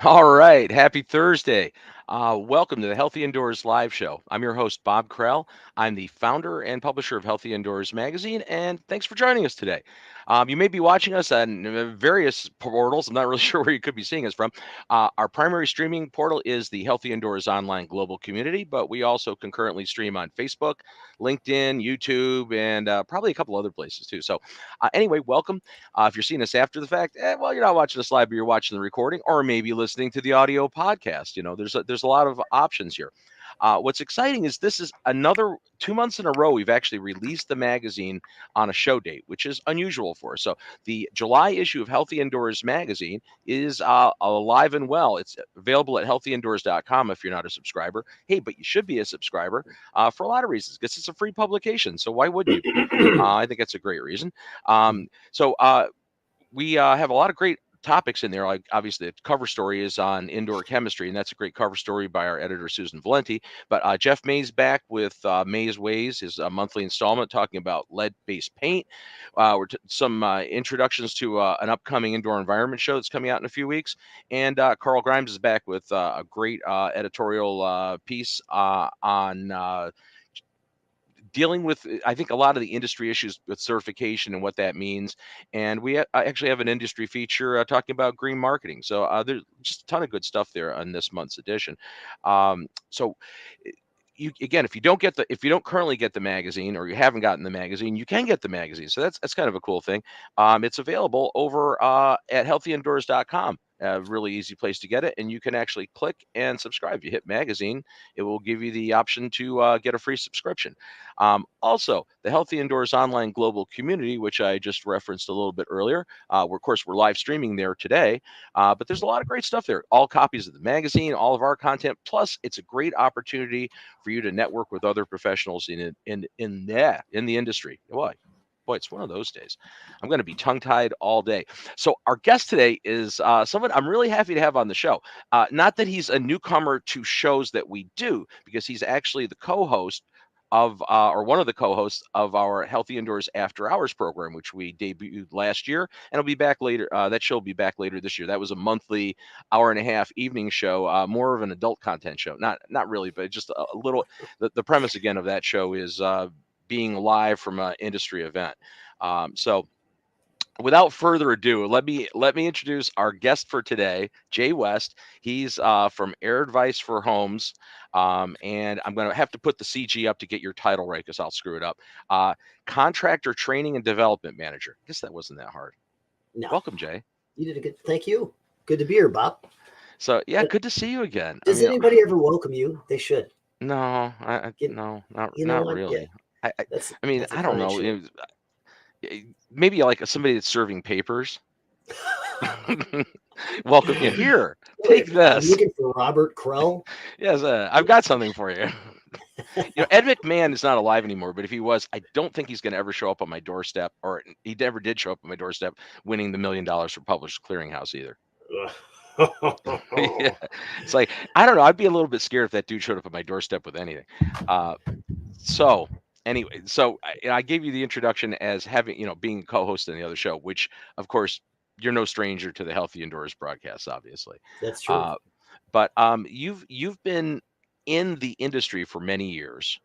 All right. Happy Thursday. Welcome to the Healthy Indoors Live Show. I'm your host, Bob Krell. I'm the founder and publisher of Healthy Indoors Magazine, and thanks for joining us today. You may be watching us on various portals. I'm not really sure where you could be seeing us from. Our primary streaming portal is the Healthy Indoors Online Global Community, but we also concurrently stream on Facebook, LinkedIn, YouTube, and probably a couple other places too. So, anyway, welcome. If you're seeing us after the fact, well, you're not watching us live, but you're watching the recording, or maybe listening to the audio podcast. There's a lot of options here. What's exciting is this is another 2 months in a row we've actually released the magazine on a show date, which is unusual for us. So the July issue of Healthy Indoors magazine is alive and well. It's available at healthyindoors.com if you're not a subscriber. Hey, but you should be a subscriber for a lot of reasons because it's a free publication. So why wouldn't you be? I think that's a great reason. So we have a lot of great topics in there. Like obviously, the cover story is on indoor chemistry, and that's a great cover story by our editor Susan Valenti. But Jeff May's back with May's Ways, his monthly installment talking about lead-based paint. Some introductions to an upcoming indoor environment show that's coming out in a few weeks, and Carl Grimes is back with a great editorial piece on dealing with I think a lot of the industry issues with certification and what that means. And I actually have an industry feature talking about green marketing. So there's just a ton of good stuff there on this month's edition. So you again, if you don't currently get the magazine or you haven't gotten the magazine, you can get the magazine. So that's kind of a cool thing. It's available over at healthyindoors.com. A really easy place to get it, and you can actually click and subscribe. You hit magazine, it will give you the option to get a free subscription. Also, the Healthy Indoors Online Global Community, which I just referenced a little bit earlier, of course, we're live streaming there today, but there's a lot of great stuff there. All copies of the magazine, all of our content, plus it's a great opportunity for you to network with other professionals in the industry. Boy, it's one of those days. I'm going to be tongue tied all day. So, our guest today is someone I'm really happy to have on the show. Not that he's a newcomer to shows that we do, because he's actually the co host of, or one of the co hosts of our Healthy Indoors After Hours program, which we debuted last year. And it'll be back later. That show will be back later this year. That was a monthly hour and a half evening show, more of an adult content show. Not really, but just a little. The premise again of that show is being live from an industry event. So without further ado, let me introduce our guest for today, Jay West. He's from Air Advice for Homes, and I'm going to have to put the CG up to get your title right because I'll screw it up. Contractor Training and Development Manager. I guess that wasn't that hard. No, Welcome, Jay. you did a good. Thank you. Good to be here, Bob. So yeah, But good to see you again. I does mean, anybody ever welcome you? They should. no, You, no, you know not what? Yeah, really. I, I, that's I mean, that's a I don't client know. should. Maybe like somebody that's serving papers. Welcome you here. Take I'm this. looking for Robert Krell. Yes, I've got something for you. Ed McMahon is not alive anymore, but if he was, I don't think he's going to ever show up on my doorstep, or he never did show up on my doorstep winning the $1 million for Publishers Clearinghouse either. Yeah. It's like, I don't know. I'd be a little bit scared if that dude showed up at my doorstep with anything. Uh, so anyway, I gave you the introduction as having, being a co-host in the other show, which of course you're no stranger to the Healthy Indoors broadcasts, obviously. That's true. Uh, but you've been in the industry for many years.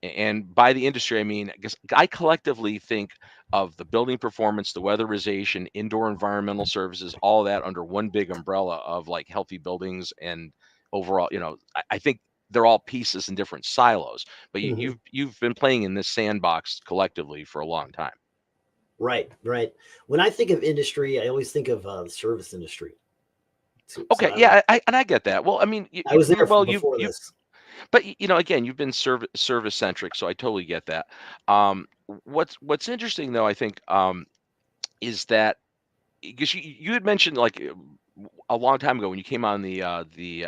And by the industry, I mean, I guess I collectively think of the building performance, the weatherization, indoor environmental services, all that under one big umbrella of like healthy buildings and overall, I think they're all pieces in different silos. But Hmm. you've been playing in this sandbox collectively for a long time. Right, right. When I think of industry, I always think of the service industry. So Okay, yeah, I get that. Well, I mean, I was there well, before you this. but again, you've been service centric, so I totally get that. What's interesting though, I think, is that because you had mentioned like a long time ago when you came on the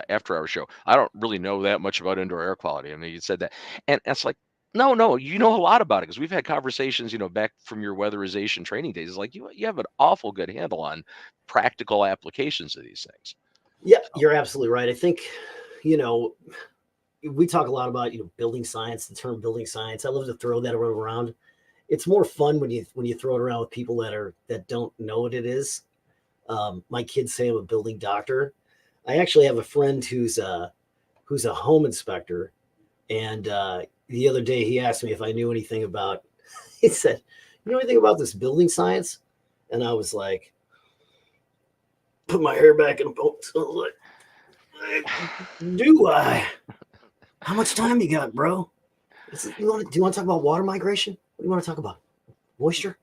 after hour show. I don't really know that much about indoor air quality. I mean, you said that, and it's like. No, you know a lot about it because we've had conversations, back from your weatherization training days. It's like you have an awful good handle on practical applications of these things. Yeah, So, you're absolutely right. I think, you know, we talk a lot about building science, the term building science. I love to throw that around. It's more fun when you throw it around with people that don't know what it is. My kids say I'm a building doctor. I actually have a friend who's a home inspector, and the other day he asked me if I knew anything about. He said, "You know anything about this building science?" And I was like, put my hair back in a boat. So I was like, "Do I? How much time you got, bro? Do you want to talk about water migration? What do you want to talk about? Moisture?"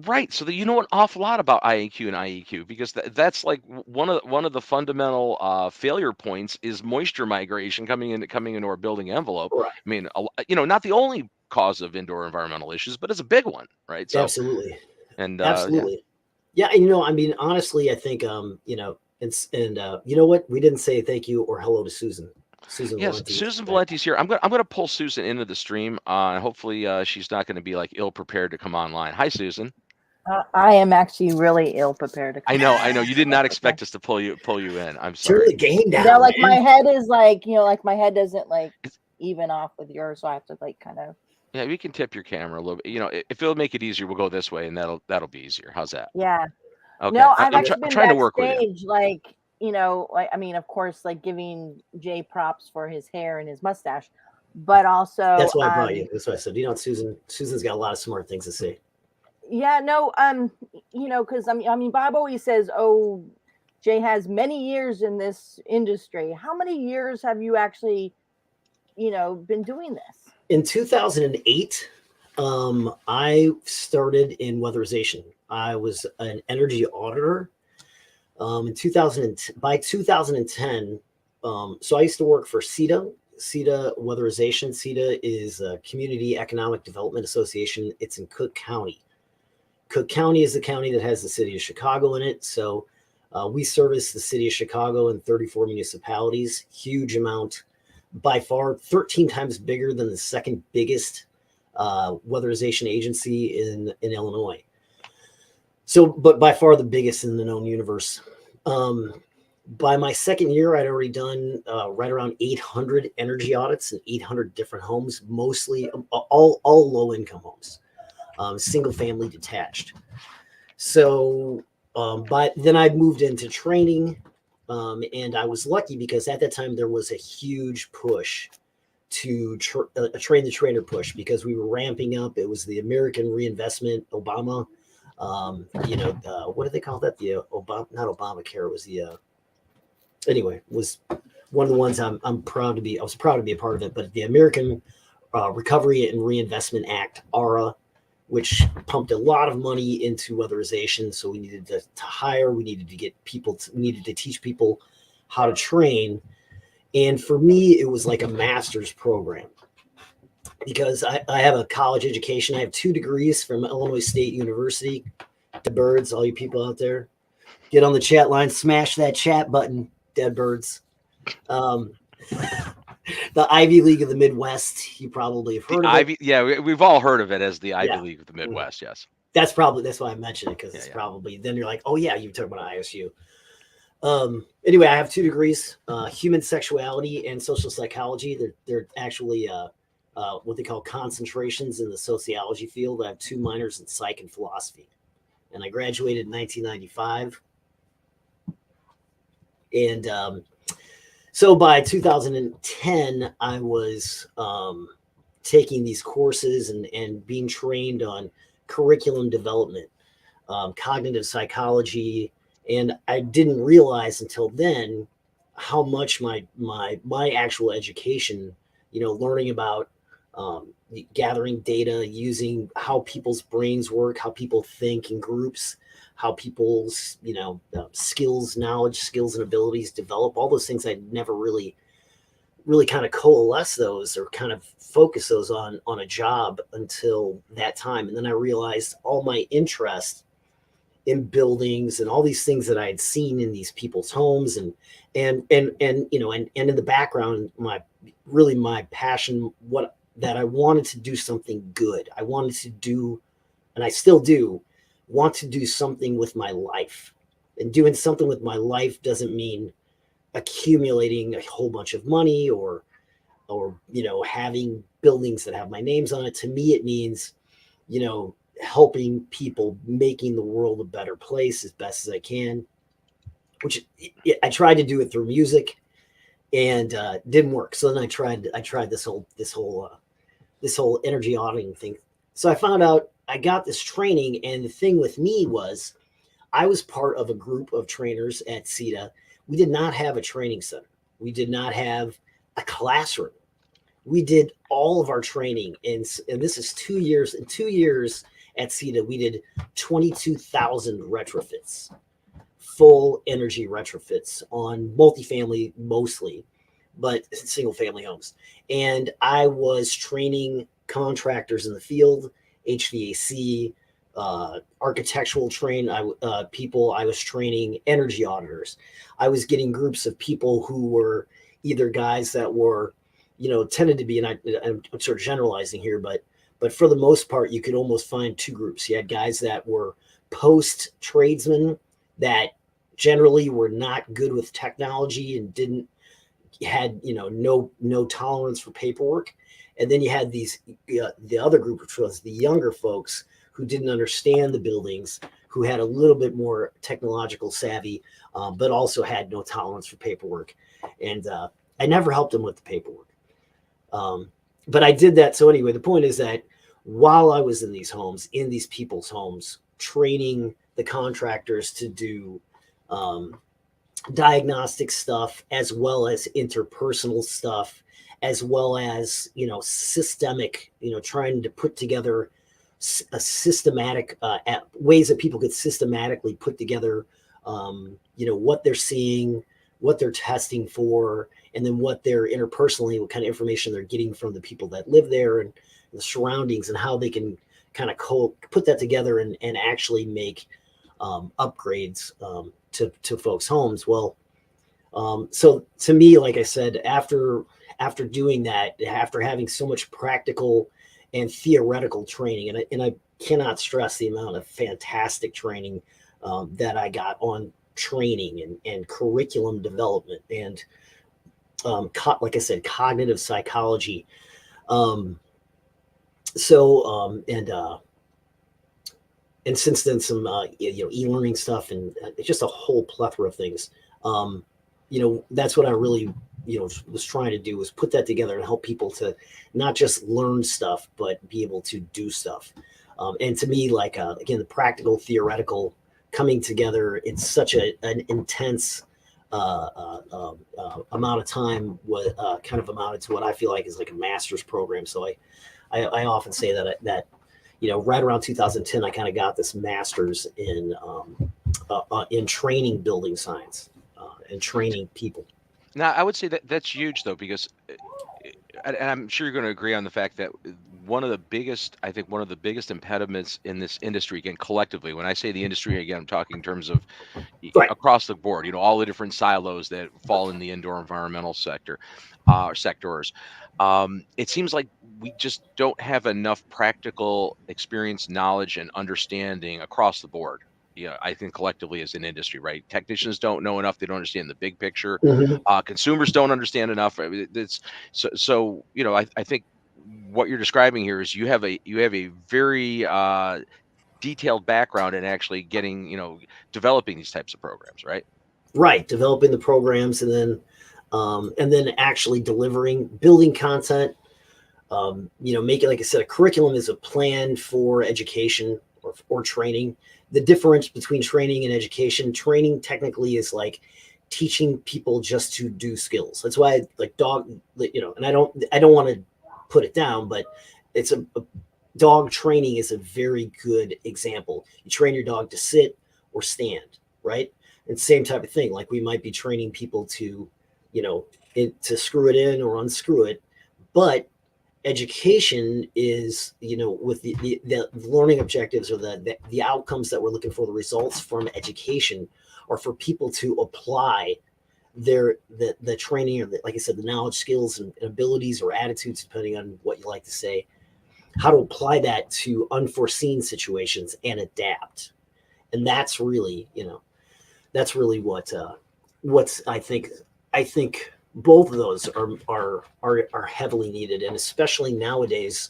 Right. So that you know an awful lot about IAQ and IEQ because that's like one of the fundamental failure points is moisture migration coming into our building envelope. Right. I mean, not the only cause of indoor environmental issues, but it's a big one, right? So Absolutely. and yeah, Absolutely. Yeah, and I mean, honestly, I think you know what? We didn't say thank you or hello to Susan. Susan yes, Valenti is Susan back. Valenti's here. I'm gonna pull Susan into the stream. And hopefully she's not gonna be like ill prepared to come online. Hi, Susan. I am actually really ill prepared to I come know, on. I know. You did not expect us to pull you in. I'm Turn sorry. the game You down, know, like my man. head is like, like my head doesn't like It's, even off with yours, so I have to like kind of. yeah, we can tip your camera a little bit. If it'll make it easier, we'll go this way, and that'll be easier. How's that? Yeah. Okay, No, I've actually I'm been trying to work with you. backstage, like, like, I mean, of course, like giving Jay props for his hair and his mustache, but also, That's why I brought you. That's why I said, Susan's got a lot of smart things to say. yeah, no, because I mean, Bob always says, "Oh, Jay has many years in this industry." How many years have you actually, been doing this? In 2008, I started in weatherization. I was an energy auditor. In 2000, by 2010, so I used to work for CETA. CETA Weatherization. CETA is a Community Economic Development Association. It's in Cook County. Cook County is the county that has the city of Chicago in it. So we service the city of Chicago and 34 municipalities. Huge amount, by far 13 times bigger than the second biggest weatherization agency in Illinois. So, but by far the biggest in the known universe. By my second year, I'd already done right around 800 energy audits in 800 different homes, mostly all low income homes, single family detached. So, but then I moved into training, and I was lucky because at that time there was a huge push to a train the trainer push because we were ramping up. It was the American Reinvestment Obama. What did they call that? The Obama, not Obamacare. It was the anyway. It was one of the ones I'm proud to be. I was proud to be a part of it. But the American Recovery and Reinvestment Act, ARA, which pumped a lot of money into weatherization. So we needed to hire. We needed to get people. We needed to teach people how to train. And for me, it was like a master's program because I have a college education. I have 2 degrees from Illinois State University. Dead birds, all you people out there, get on the chat line, smash that chat button, dead birds. The Ivy League of the Midwest, you probably have heard of it. Yeah, we've all heard of it as the Ivy Yeah. League of the Midwest. Yes, that's why I mentioned it because it's yeah. probably then you're like, oh yeah, you're talking about ISU. Anyway, I have 2 degrees, human sexuality and social psychology. They're actually what they call concentrations in the sociology field. I have 2 minors in psych and philosophy, and I graduated in 1995. And so by 2010, I was taking these courses and being trained on curriculum development, cognitive psychology, and I didn't realize until then how much my actual education, learning about gathering data, using how people's brains work, how people think in groups, how people's knowledge, skills, and abilities develop. All those things I never really kind of coalesce those or kind of focus those on a job until that time. And then I realized all my interest in buildings and all these things that I had seen in these people's homes and in the background, my passion, that I wanted to do something good. I wanted to do, and I still do, want to do something with my life. And doing something with my life doesn't mean accumulating a whole bunch of money or having buildings that have my names on it. To me, it means, helping people, making the world a better place as best as I can. which I tried to do it through music, and didn't work. So then I tried this whole energy auditing thing. So I found out I got this training, and the thing with me was I was part of a group of trainers at CETA. We did not have a training center. We did not have a classroom. We did all of our training, and this is 2 years. In 2 years at CETA, we did 22,000 retrofits, full energy retrofits on multifamily mostly, but single family homes. And I was training contractors in the field, HVAC, architectural people. I was training energy auditors. I was getting groups of people who were either guys that were, tended to be, and I'm sort of generalizing here, but for the most part, you could almost find two groups. You had guys that were post tradesmen that generally were not good with technology and had no tolerance for paperwork. And then you had the other group, which was the younger folks who didn't understand the buildings, who had a little bit more technological savvy, but also had no tolerance for paperwork. And I never helped them with the paperwork. But I did that. So anyway, the point is that while I was in these homes, in these people's homes, training the contractors to do diagnostic stuff, as well as interpersonal stuff, as well as, systemic, trying to put together a systematic ways that people could systematically put together, what they're seeing, what they're testing for, and then what they're interpersonally, what kind of information they're getting from the people that live there and the surroundings, and how they can kind of put that together and actually make upgrades to folks' homes. Well, so to me, like I said, after doing that, after having so much practical and theoretical training, and I cannot stress the amount of fantastic training that I got on training and curriculum development and like I said, cognitive psychology. And since then some e-learning stuff, and it's just a whole plethora of things. That's what I really was trying to do, was put that together and help people to not just learn stuff, but be able to do stuff. And to me, like again, the practical theoretical coming together in such an intense amount of time was kind of amounted to what I feel like is like a master's program. So I often say that right around 2010, I kind of got this master's in training building science and training people. Now, I would say that that's huge, though, because and I'm sure you're going to agree on the fact that one of the biggest impediments in this industry, again, collectively, when I say the industry, again, I'm talking in terms of Right. across the board, all the different silos that fall in the indoor environmental sector, sectors. It seems like we just don't have enough practical experience, knowledge, and understanding across the board. I think collectively as an industry, right? Technicians don't know enough; they don't understand the big picture. Mm-hmm. Consumers don't understand enough. I mean, it's so. I think what you're describing here is you have a very detailed background in actually getting, developing these types of programs, right? Right. Developing the programs, and then actually building content. Making, like I said, a curriculum is a plan for education or training. The difference between training and education, training technically is like teaching people just to do skills. That's why and I don't want to put it down, but it's a dog training is a very good example. You train your dog to sit or stand, right? And same type of thing. Like we might be training people to, to screw it in or unscrew it, but education is, with the learning objectives, or the outcomes that we're looking for, the results from education, are for people to apply the training, or like I said, the knowledge, skills, and abilities, or attitudes, depending on what you like to say, how to apply that to unforeseen situations and adapt. And that's really, what's I think both of those are heavily needed, and especially nowadays,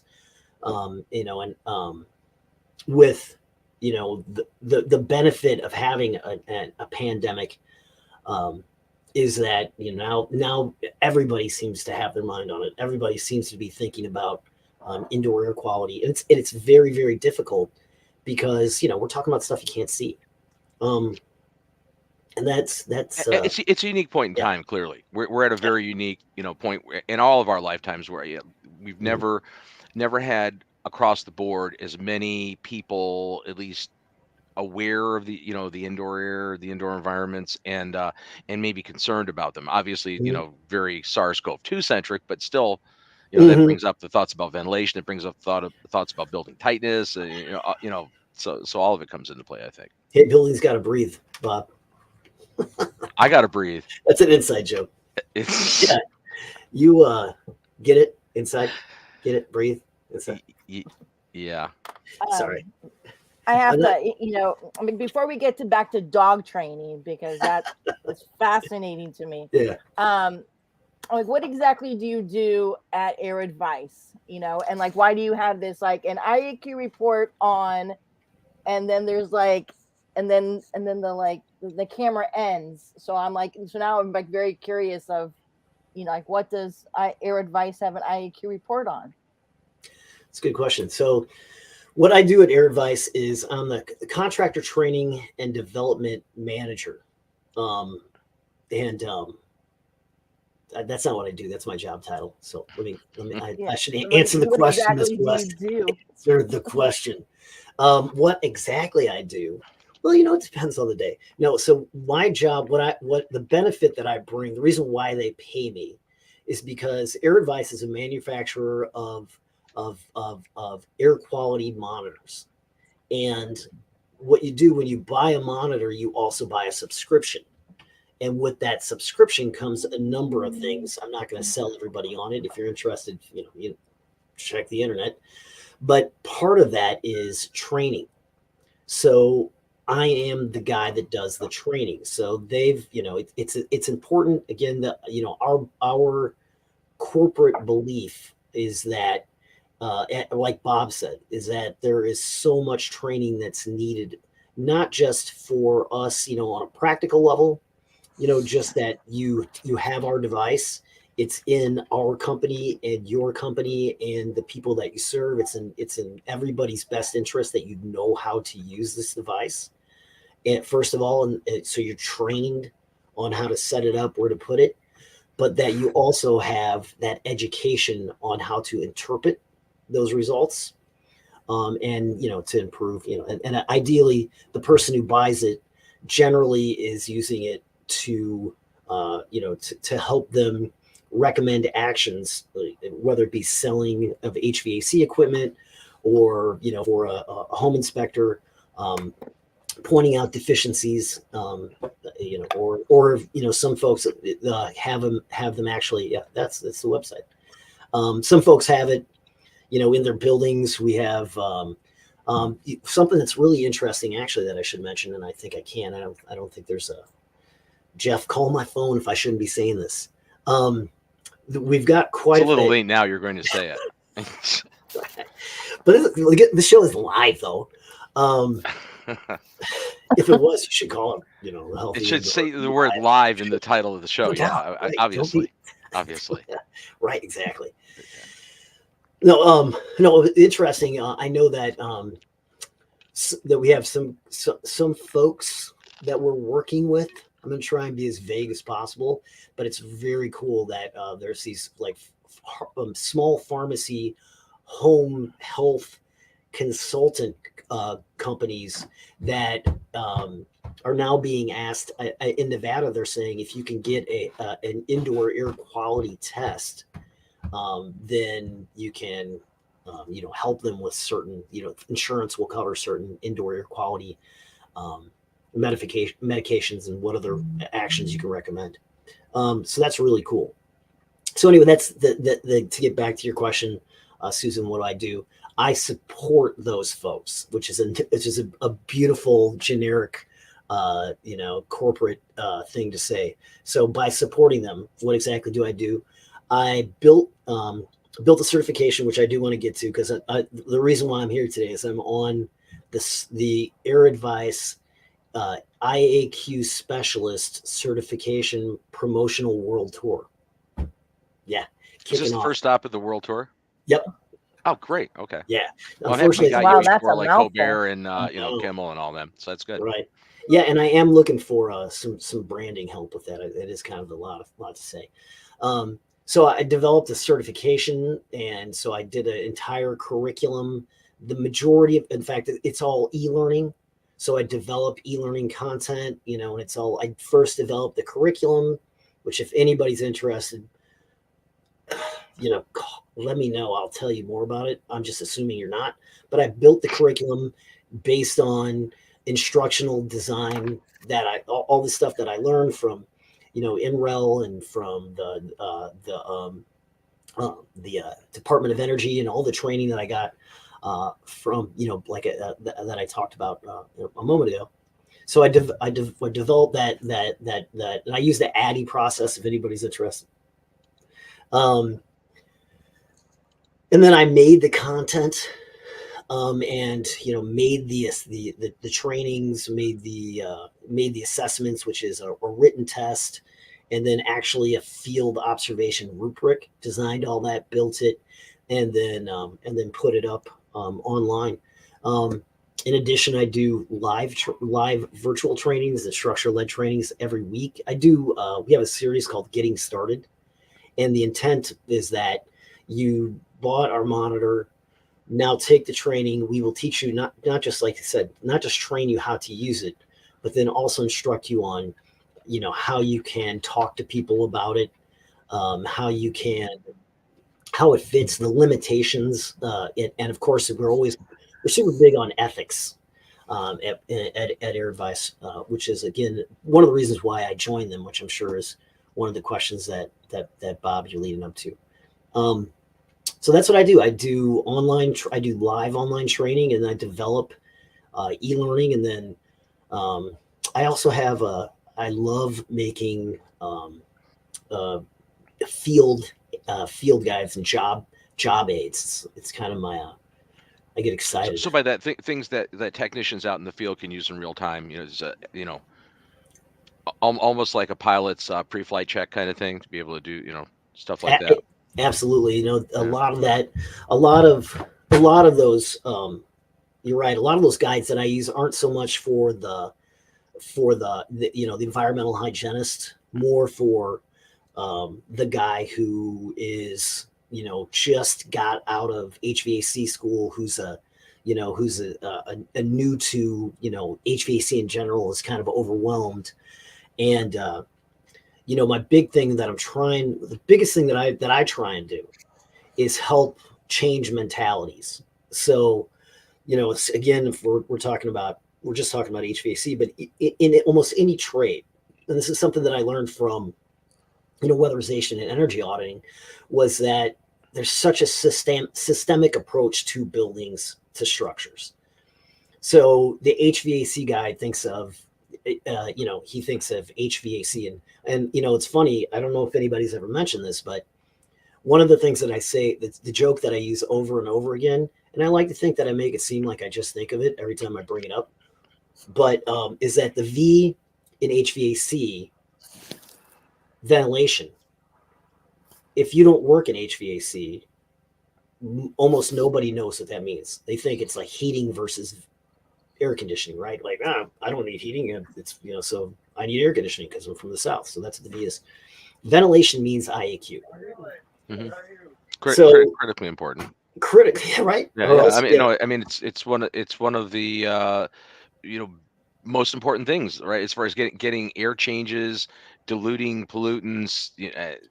with the benefit of having a pandemic, is that, you know, now everybody seems to have their mind on it. Everybody seems to be thinking about indoor air quality. And it's very, very difficult because, you know, we're talking about stuff you can't see. And that's It's a unique point in yeah. time. Clearly, we're at a very unique, you know, point in all of our lifetimes where we've Mhm. never had across the board as many people at least aware of the, you know, the indoor air, the indoor environments, and maybe concerned about them. Obviously, you Mhm. know, very SARS-CoV-2 centric, but still, you know, that Mhm. brings up the thoughts about ventilation. It brings up thoughts about building tightness. You know, so all of it comes into play, I think. Hey, building's got to breathe, Bob. I got to breathe. That's an inside joke. It's Yeah, you get it inside, get it, breathe inside. y- y- yeah. Sorry, Um, I have I'm not. to, you know, I mean, before we get to back to dog training, because that is fascinating to me. Yeah. Like, what exactly do you do at Air Advice? You know, and like, why do you have this like an IAQ report on, and then there's like, and then the camera ends. So I'm like, so now I'm like very curious of, you know, like what does Air Advice have an IAQ report on? It's a good question. So, what I do at Air Advice is I'm the contractor training and development manager. Um, and That's not what I do. That's my job title. So I Yeah. should Like, answer the what question, Miss exactly do you West. do? Answer the question. What exactly I do? Well, you know, it depends on the day. No, so my job, what the benefit that I bring, the reason why they pay me, is because Air Advice is a manufacturer of air quality monitors, and what you do when you buy a monitor, you also buy a subscription. And with that subscription comes a number of things. I'm not going to sell everybody on it. If you're interested, you check the internet. But part of that is training. So I am the guy that does the training. So they've, you know, it's important again that, you know, our corporate belief is that, like Bob said, is that there is so much training that's needed, not just for us, you know, on a practical level, you know, just that you have our device. It's in our company and your company and the people that you serve. It's in everybody's best interest that you know how to use this device. And first of all, and so you're trained on how to set it up, where to put it, but that you also have that education on how to interpret those results, and you know, to improve, you know, and ideally the person who buys it generally is using it to you know, to help them recommend actions, whether it be selling of HVAC equipment, or you know, for a home inspector, pointing out deficiencies, you know, or you know, some folks have them actually, yeah, that's the website. Some folks have it, you know, in their buildings. We have something that's really interesting, actually, that I should mention, and I think I can. I don't think there's a Jeff. Call my phone if I shouldn't be saying this. We've got It's quite a a little thing, late now. You're going to say it. but the show is live though. Um, if it was, you should call it, you know, the It Healthy should Indoor say the word Live. live in the title of the show. No doubt, Yeah, right? Don't obviously, be obviously. yeah, right, exactly. No, no, interesting. I know that that we have some folks that we're working with. I'm going to try and be as vague as possible, but it's very cool that there's these like small pharmacy, home health consultant companies that are now being asked in Nevada. They're saying if you can get an indoor air quality test, then you can, you know, help them with certain, you know, insurance will cover certain indoor air quality um, medications and what other actions you can recommend. So that's really cool. So anyway, that's the to get back to your question, Susan, what do I do? I support those folks, which is a beautiful generic, you know, corporate thing to say. So by supporting them, what exactly do I do? I built a certification, which I do want to get to, because the reason why I'm here today is I'm on the Air Advice IAQ Specialist Certification Promotional World Tour. Yeah, Is this kicking the off. first stop of the World Tour? Yep. Oh, great. Okay. Yeah. Well, I'm happy you got Wow, yours that's for a like mouthful. Colbert and you know, know. Kimmel and all them. So that's good. Right. Yeah, and I am looking for some branding help with that. It is kind of a lot to say. So I developed a certification, and so I did an entire curriculum. The majority of, in fact, it's all e-learning. So I develop e-learning content, you know, and it's all. I first developed the curriculum, which if anybody's interested, you know, let me know. I'll tell you more about it. I'm just assuming you're not. But I built the curriculum based on instructional design that all the stuff that I learned from, you know, NREL and from the Department of Energy and all the training that I got from, you know, like that I talked about a moment ago. So I developed that, and I use the ADDIE process if anybody's interested. And then I made the content, and you know, made the trainings, made the assessments, which is a written test, and then actually a field observation rubric. Designed all that, built it, and then put it up online. In addition, I do live virtual trainings and structure-led trainings every week. I do. We have a series called Getting Started, and the intent is that you bought our monitor. Now take the training. We will teach you not just, like I said, not just train you how to use it, but then also instruct you on, you know, how you can talk to people about it, how it fits, the limitations, and of course we're super big on ethics at Air Advice, which is again one of the reasons why I joined them, which I'm sure is one of the questions that Bob, you're leading up to. So that's what I do. I do I do live online training, and I develop e-learning. And then I also have I love making field guides and job aids. It's kind of my I get excited. So by that, things that technicians out in the field can use in real time, you know, is you know, almost like a pilot's pre-flight check kind of thing to be able to do, you know, stuff like that. Absolutely. You know, a lot of that, a lot of those, you're right. A lot of those guides that I use aren't so much for the you know, the environmental hygienist, more for the guy who is, you know, just got out of HVAC school, who's a new to, you know, HVAC in general, is kind of overwhelmed. And you know, my big thing that the biggest thing that I try and do is help change mentalities. So, you know, it's, again, if we're just talking about HVAC, but in almost any trade, and this is something that I learned from, you know, weatherization and energy auditing, was that there's such a systemic approach to buildings, to structures. So the HVAC guy thinks of, you know, he thinks of HVAC, and you know, it's funny. I don't know if anybody's ever mentioned this, but one of the things that I say, the joke that I use over and over again, and I like to think that I make it seem like I just think of it every time I bring it up, but is that the V in HVAC, ventilation. If you don't work in HVAC, almost nobody knows what that means. They think it's like heating versus air conditioning, right? Like, I don't need heating. It's, you know, so I need air conditioning because I'm from the South. So that's what the V is. Ventilation means IAQ. Mm-hmm. Critically important. Critically, right? Yeah, yeah. I mean, yeah. No, I mean, it's one of the you know, most important things, right? As far as getting air changes, diluting pollutants,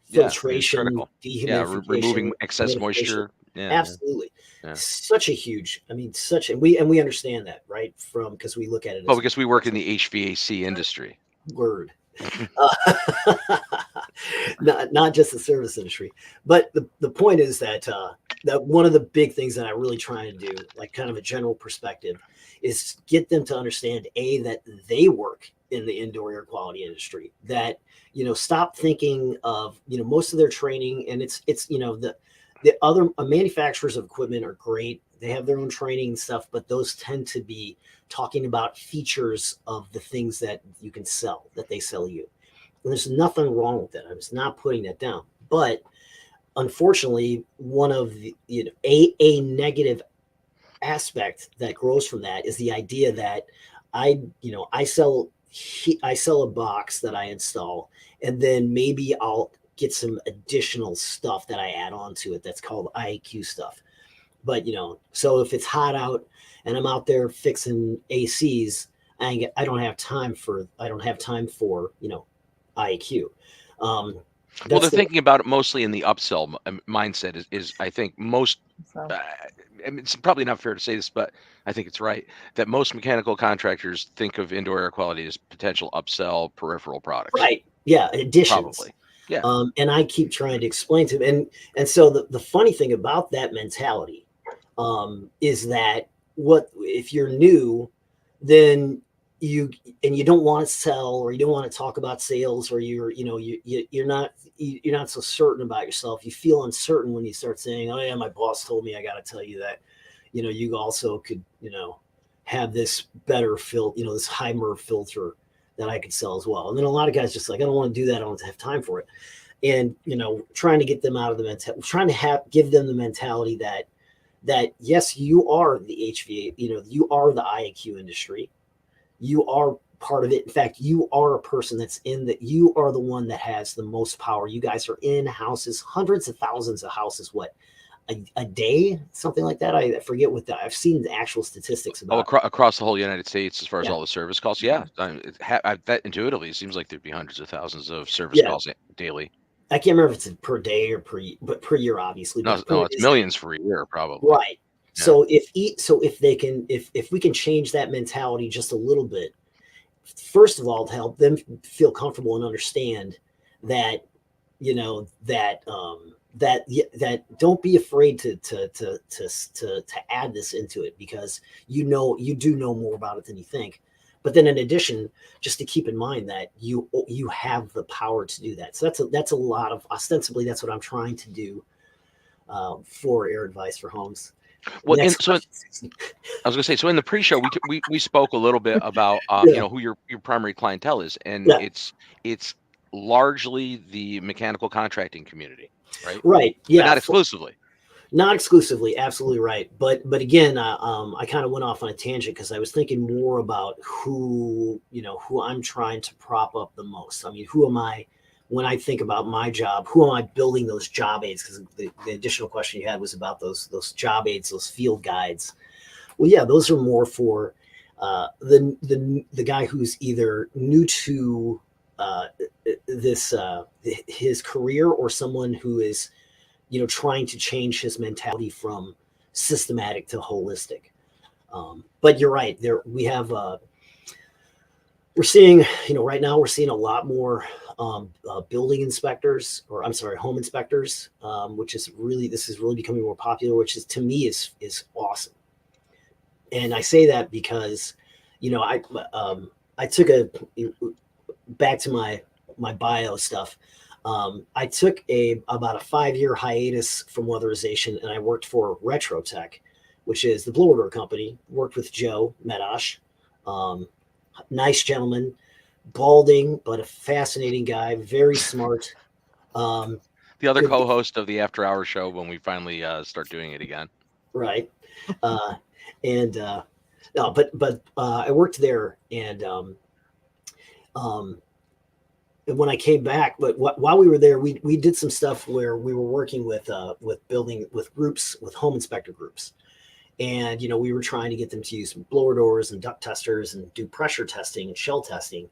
filtration, critical. dehumidification, removing excess moisture. Yeah, absolutely. Yeah. Such a huge, I mean, and we understand that, right? Because we look at it. Oh, because we work in the HVAC industry. Word. Not just the service industry, but the point is that that one of the big things that I really try to do, like kind of a general perspective, is get them to understand that they work in the indoor air quality industry. That, you know, stop thinking of, you know, most of their training, and it's you know, the other manufacturers of equipment are great. they have their own training and stuff, but those tend to be talking about features of the things that you can sell, that they sell you. And there's nothing wrong with that. I'm just not putting that down. But unfortunately, one of the, a negative aspect that grows from that is the idea that I sell a box that I install, and then maybe I'll get some additional stuff that I add on to it that's called IAQ stuff. But so if it's hot out and I'm out there fixing ACs, I don't have time for IAQ. Well, they're thinking about it mostly in the upsell mindset is I think most, So, I mean, it's probably not fair to say this, but I think it's right that most mechanical contractors think of indoor air quality as potential upsell peripheral products. right. Yeah. Additions. Probably. Yeah. And I keep trying to explain to them. And so the funny thing about that mentality is that if you're new, then you don't want to sell, or you don't want to talk about sales, or you're not so certain about yourself. You feel uncertain when you start saying, oh yeah, my boss told me I got to tell you that, you also could, have this better this high MERV filter that I could sell as well. And then a lot of guys just like, I don't want to do that. I don't have time for it. And, trying to get them out of the mentality, trying to give them the mentality that yes, you are the HVA, you are the IAQ industry. You are part of it. In fact, you are a person that's you are the one that has the most power. You guys are in houses, hundreds of thousands of houses, a day, something like that. I forget what I've seen the actual statistics about. Across the whole United States, as far as all the service calls. Yeah. That intuitively seems like there'd be hundreds of thousands of service calls daily. I can't remember if it's per day or per year, obviously. No, it's millions for a year, probably. Right. Yeah. So if we can change that mentality just a little bit, first of all, to help them feel comfortable and understand that, that don't be afraid to add this into it, because you do know more about it than you think. But then in addition, just to keep in mind that you have the power to do that. So that's a lot of, ostensibly, that's what I'm trying to do for Air Advice for Homes. Well, I was going to say, so in the pre-show, we spoke a little bit about who your primary clientele is, and it's largely the mechanical contracting community, right? Right. Yeah. But not exclusively. Not exclusively, absolutely right. But again, I kind of went off on a tangent because I was thinking more about who I'm trying to prop up the most. I mean, who am I? When I think about my job, who am I building those job aids? Because the additional question you had was about those job aids, those field guides. Well, yeah, those are more for the guy who's either new to his career, or someone who is trying to change his mentality from systematic to holistic. But you're right. We're seeing, right now we're seeing a lot more building inspectors, or I'm sorry, home inspectors, this is really becoming more popular, which is, to me, is awesome. And I say that because, I took back to my bio stuff. I took about a 5-year hiatus from weatherization, and I worked for Retrotech, which is the blower door company. Worked with Joe Medosh, nice gentleman, balding, but a fascinating guy, very smart. The other co-host of the After Hours show when we finally start doing it again. Right. But I worked there, and when I came back, but while we were there, we did some stuff where we were working with groups, with home inspector groups. And, we were trying to get them to use blower doors and duct testers and do pressure testing and shell testing.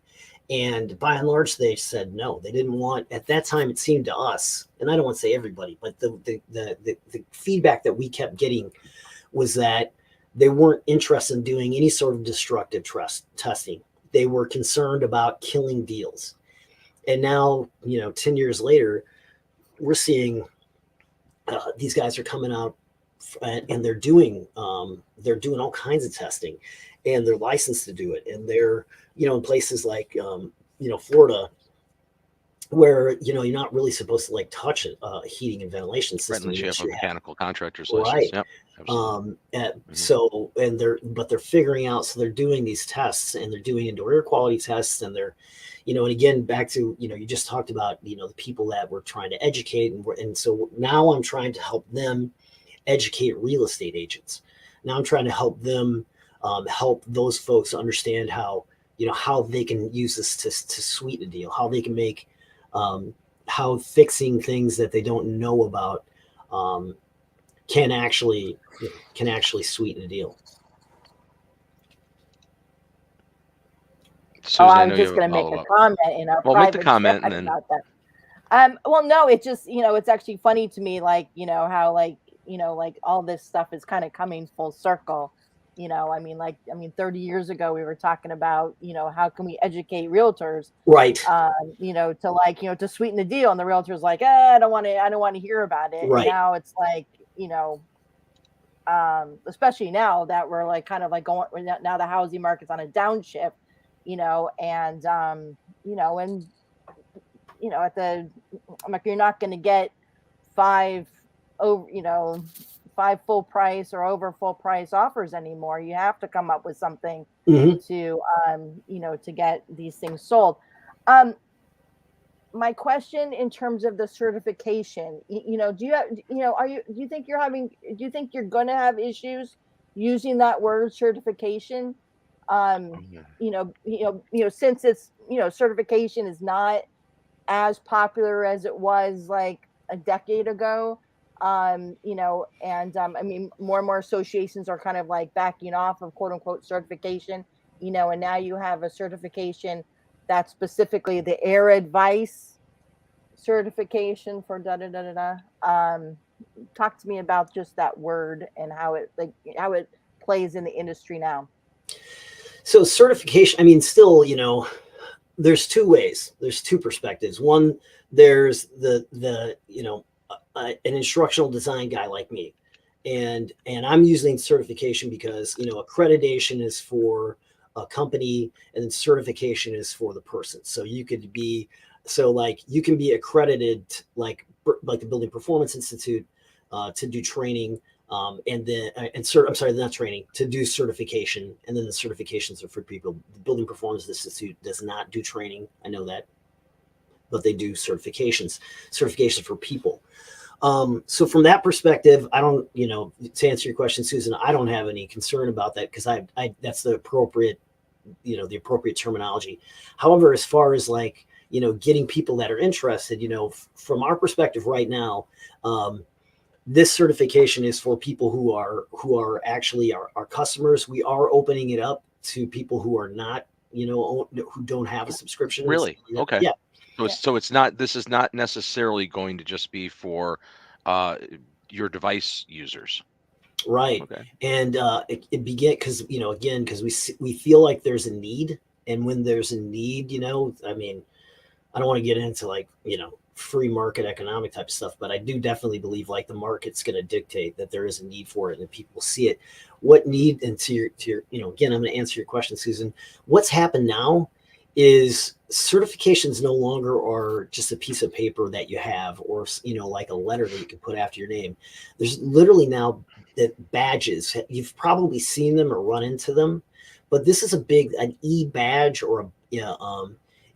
And by and large, they said no. They didn't want, at that time, it seemed to us, and I don't want to say everybody, but the feedback that we kept getting was that they weren't interested in doing any sort of destructive testing. They were concerned about killing deals. And now, 10 years later, we're seeing these guys are coming out, and they're doing all kinds of testing, and they're licensed to do it. And they're, in places like, Florida, where you're not really supposed to like touch a heating and ventilation Right, system unless you have unless a you have. mechanical contractor's license. Right. Yep, absolutely. Mhm. So, and they're figuring out, so they're doing these tests, and they're doing indoor air quality tests, and they're, and again, back to, you just talked about, the people that we're trying to educate. And so now I'm trying to help them educate real estate agents. Now I'm trying to help them, help those folks understand how, how they can use this to sweeten a deal, how they can make, um, how fixing things that they don't know about, um, can actually sweeten a deal. Oh, Susan, I I was know you just have a going to make a follow-up. comment in our Well, make the private chat comment and then about that. Well, no, it just, it's actually funny to me, like, how, like, like all this stuff is kind of coming full circle. I mean, 30 years ago, we were talking about, how can we educate realtors, Right. to like, to sweeten the deal. And the realtor's like, I don't want to hear about it. And Right. now it's like, especially now that we're like kind of like going, now the housing market's on a downshift, and, and at the, I'm like, you're not going to get five over, five full price or over full price offers anymore. You have to come up with something Hmm. to, to get these things sold. Um, my question in terms of the certification, do you have, do you think do you think you're going to have issues using that word certification? Mhm. Since it's, certification is not as popular as it was like a decade ago. And I mean, more and more associations are kind of like backing off of quote unquote certification, and now you have a certification that's specifically the air advice certification for da da da da da. Talk to me about just that word and how it plays in the industry now. So certification, I mean, still, there's two ways. There's two perspectives. One, there's the an instructional design guy like me, and I'm using certification because accreditation is for a company, and then certification is for the person. So you could be, so like you can be accredited like the Building Performance Institute, to do training, and then I'm sorry, not training, to do certification, and then the certifications are for people. The Building Performance Institute does not do training. I know that, but they do certifications. Certifications for people. So from that perspective, I don't, to answer your question, Susan, I don't have any concern about that because I that's the appropriate, the appropriate terminology. However, as far as like, getting people that are interested, from our perspective right now, this certification is for people who are actually our customers. We are opening it up to people who are not, who don't have a subscription and stuff Really? like that. Okay. Yeah. So Yeah. it's not, this is not necessarily going to just be for uh your device users. Right. Okay. And it began because, again, because we feel like there's a need. And when there's a need, I mean, I don't want to get into like, free market economic type of stuff, but I do definitely believe like the market's going to dictate that there is a need for it and people see it. What need, and to your, again, I'm going to answer your question, Susan. What's happened now is certifications no longer are just a piece of paper that you have, or, like a letter that you can put after your name. There's literally now that badges, you've probably seen them or run into them, but this is an e-badge or a,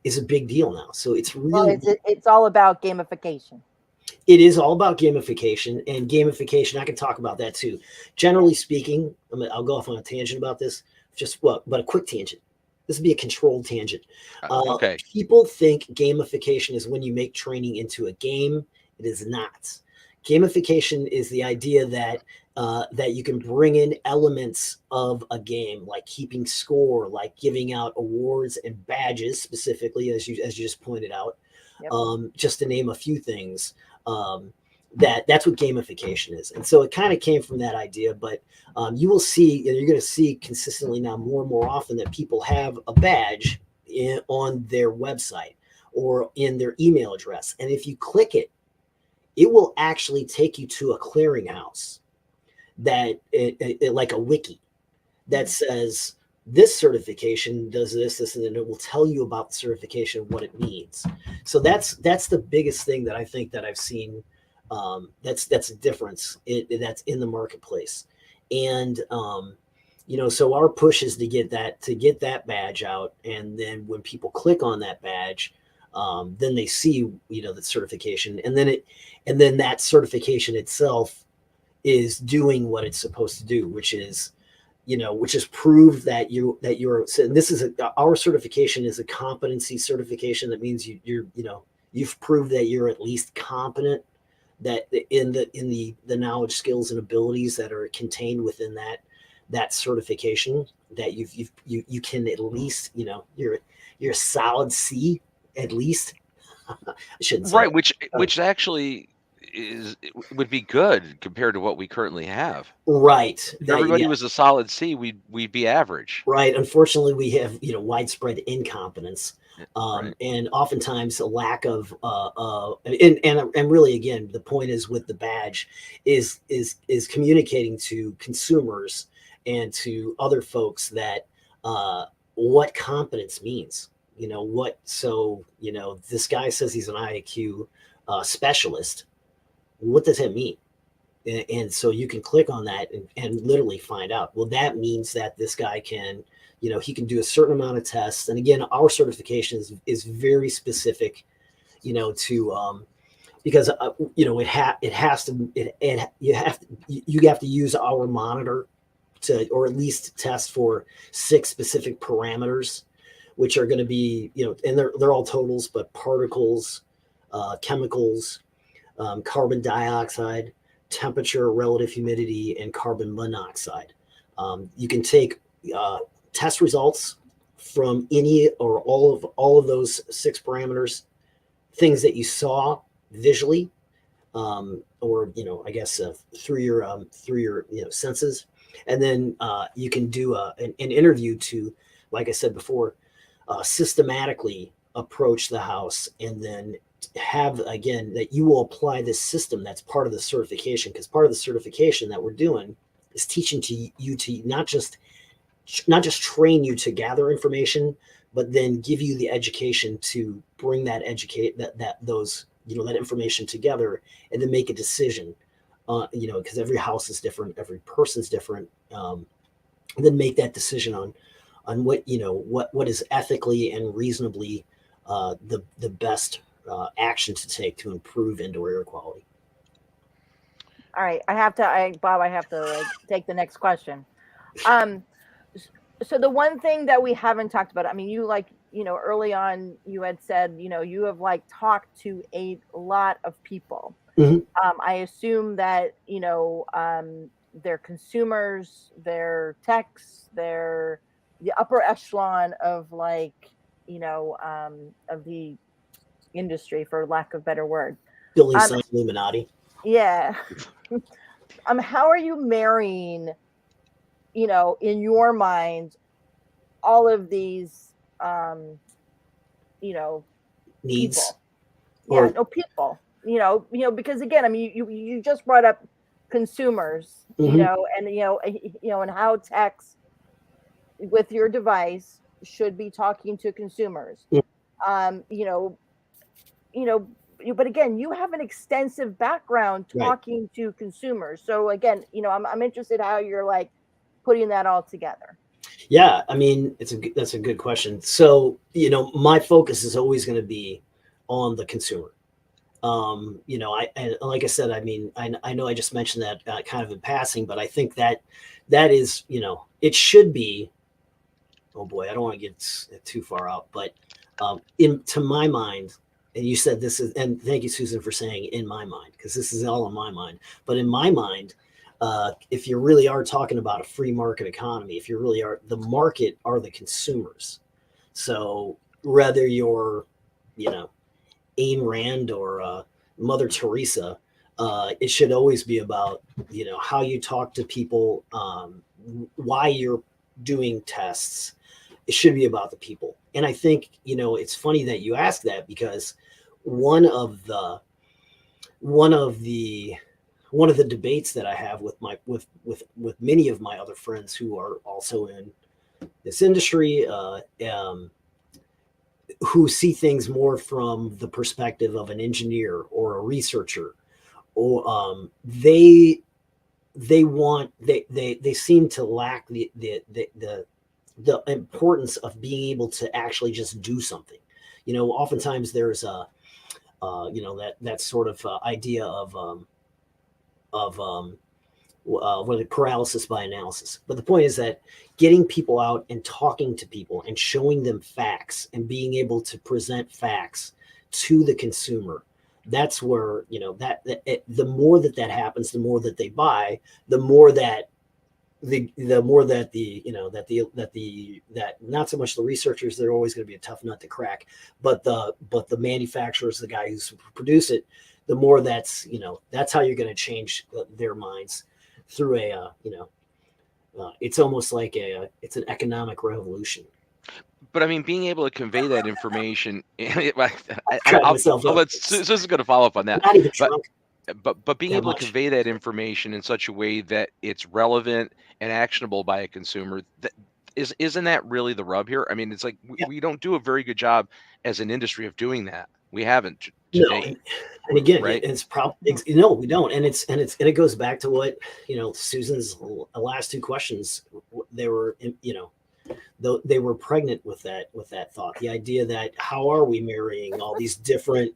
is a big deal now. So it's Well, really, it's all about gamification. it is all about gamification, and gamification. I can talk about that too. Yeah. Generally speaking, I'll go off on a tangent about this. Just what, but a quick tangent. This would be a controlled tangent. Okay. People think gamification is when you make training into a game. It is not. Gamification is the idea that that you can bring in elements of a game, like keeping score, like giving out awards and badges, specifically as you just pointed out, Yep. just to name a few things. Um, that's what gamification is, and so it kind of came from that idea. But you will see, you're going to see consistently now more and more often that people have a badge on their website or in their email address, and if you click it, it will actually take you to a clearinghouse that like a wiki that says this certification does this, and then it will tell you about the certification, what it means. So that's the biggest thing that I think that I've seen. That's a difference that's in the marketplace. And so our push is to get that badge out, and then when people click on that badge, then they see the certification, and then that certification itself is doing what it's supposed to do, which is prove that you're, and this is our certification is a competency certification. That means you've proved that you're at least competent, that in the knowledge, skills, and abilities that are contained within that certification, that you can at least, you're a solid C at least. I shouldn't say Right, that. which actually would be good compared to what we currently have. Right. If everybody was a solid C, we'd be average. Right. Unfortunately, we have widespread incompetence, Right. and oftentimes a lack of and really, again, the point is with the badge is communicating to consumers and to other folks that what competence means. This guy says he's an IAQ specialist. What does that mean? And so you can click on that and literally find out. Well, that means that this guy can, he can do a certain amount of tests. And again, our certification is very specific, to because you have to use our monitor to, or at least test for 6 specific parameters, which are going to be, and they're all totals, but particles, chemicals, carbon dioxide, temperature, relative humidity, and carbon monoxide. You can take test results from any or all of those 6 parameters, things that you saw visually, or I guess through your senses, and then you can do an interview to, like I said before, systematically approach the house, and then have, again, that you will apply this system that's part of the certification, because part of the certification that we're doing is teaching you to not just train you to gather information, but then give you the education to bring that information together, and then make a decision, because every house is different, every person's different, and then make that decision on what is ethically and reasonably the best action to take to improve indoor air quality. All right, Bob, I have to take the next question. So the one thing that we haven't talked about, I mean, you early on you had said, you have talked to a lot of people. Mm-hmm. I assume that, they're consumers, they're techs, they're the upper echelon of of the industry, for lack of a better word. Building science Illuminati. Yeah. How are you marrying, in your mind, all of these, needs? People. Because again, I mean, you just brought up consumers, mm-hmm. And how techs with your device should be talking to consumers. Mm-hmm. But again, you have an extensive background talking right. to consumers. So again, I'm interested how you're putting that all together. Yeah, I mean, that's a good question. So, my focus is always going to be on the consumer. Like I said, I mean, I know I just mentioned that kind of in passing, but I think that is, it should be, oh boy, I don't want to get too far out, but to my mind, and you said this is, and thank you, Susan, for saying in my mind, because this is all in my mind, but in my mind, if you really are talking about a free market economy, if you really are, the market are the consumers. So whether you're, Ayn Rand or Mother Teresa, it should always be about, how you talk to people, why you're doing tests. It should be about the people. And I think, it's funny that you ask that, because one of the debates that I have with many of my other friends who are also in this industry, who see things more from the perspective of an engineer or a researcher, or they seem to lack the importance of being able to actually just do something. Oftentimes there's that sort of idea of what paralysis by analysis. But the point is that getting people out and talking to people and showing them facts and being able to present facts to the consumer, that's where the more that happens, the more that they buy, the more that that not so much the researchers, they're always going to be a tough nut to crack, but the manufacturers, the guy who's produce it, the more that's how you're going to change their minds through it's almost like it's an economic revolution. But I mean, being able to convey that information, Susan's going to follow up on that. Not even drunk. But being able to convey that information in such a way that it's relevant and actionable by a consumer, isn't that really the rub here? I mean, it's like we don't do a very good job as an industry of doing that. We haven't today. And again, right? It's probably no, we don't. And it goes back to what Susan's last two questions. They were they were pregnant with that thought. The idea that how are we marrying all these different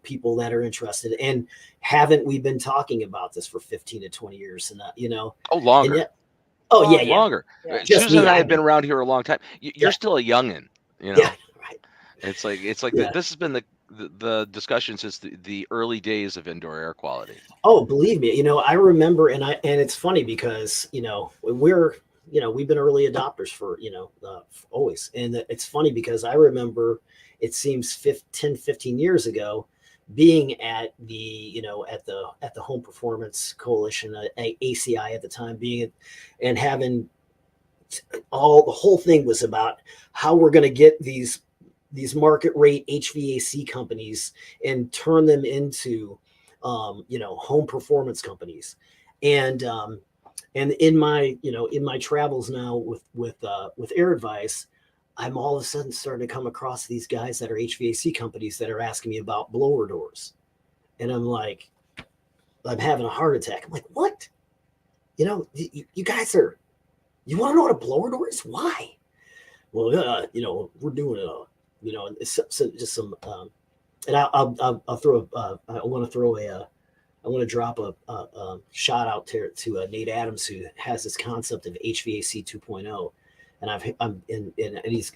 people that are interested, and haven't we been talking about this for 15 to 20 years? And longer. Yet, longer. Yeah. Susan and I have been around here a long time. You're still a youngin. Yeah, right. It's like this has been the discussion since the early days of indoor air quality. Oh, believe me, I remember, and it's funny because we've been early adopters for always, and it's funny because I remember it seems 15 years ago being at the at the Home Performance Coalition, ACI at the time, and having the whole thing was about how we're going to get these market rate HVAC companies and turn them into home performance companies. And in my travels now with Air Advice, I'm all of a sudden starting to come across these guys that are HVAC companies that are asking me about blower doors, and I'm like, I'm having a heart attack. I'm like, what? You guys you want to know what a blower door is? Why? Well, we're doing just some, and I'll throw. I want to drop a shout out to Nate Adams, who has this concept of HVAC 2.0, and